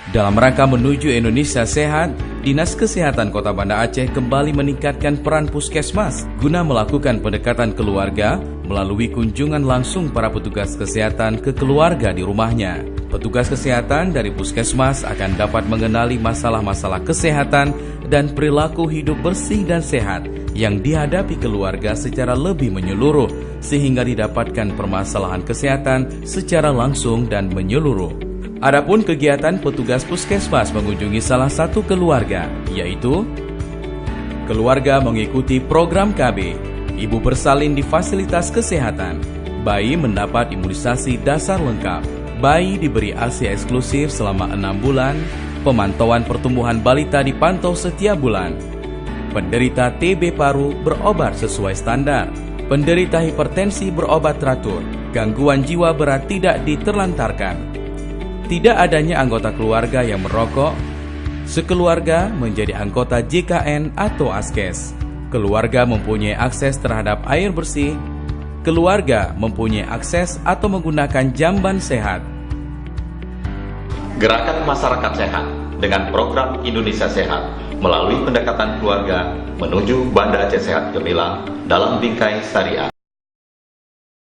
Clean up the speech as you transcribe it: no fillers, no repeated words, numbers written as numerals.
Dalam rangka menuju Indonesia Sehat, Dinas Kesehatan Kota Banda Aceh kembali meningkatkan peran puskesmas guna melakukan pendekatan keluarga melalui kunjungan langsung para petugas kesehatan ke keluarga di rumahnya. Petugas kesehatan dari puskesmas akan dapat mengenali masalah-masalah kesehatan dan perilaku hidup bersih dan sehat yang dihadapi keluarga secara lebih menyeluruh, sehingga didapatkan permasalahan kesehatan secara langsung dan menyeluruh. Adapun kegiatan petugas puskesmas mengunjungi salah satu keluarga, yaitu keluarga mengikuti program KB, ibu bersalin di fasilitas kesehatan, bayi mendapat imunisasi dasar lengkap, bayi diberi ASI eksklusif selama 6 bulan, pemantauan pertumbuhan balita dipantau setiap bulan, penderita TB paru berobat sesuai standar, penderita hipertensi berobat teratur, gangguan jiwa berat tidak diterlantarkan. Tidak adanya anggota keluarga yang merokok, sekeluarga menjadi anggota JKN atau ASKES, keluarga mempunyai akses terhadap air bersih, keluarga mempunyai akses atau menggunakan jamban sehat. Gerakan masyarakat sehat dengan program Indonesia Sehat melalui pendekatan keluarga menuju Banda Aceh Sehat Gemilang dalam bingkai syariah.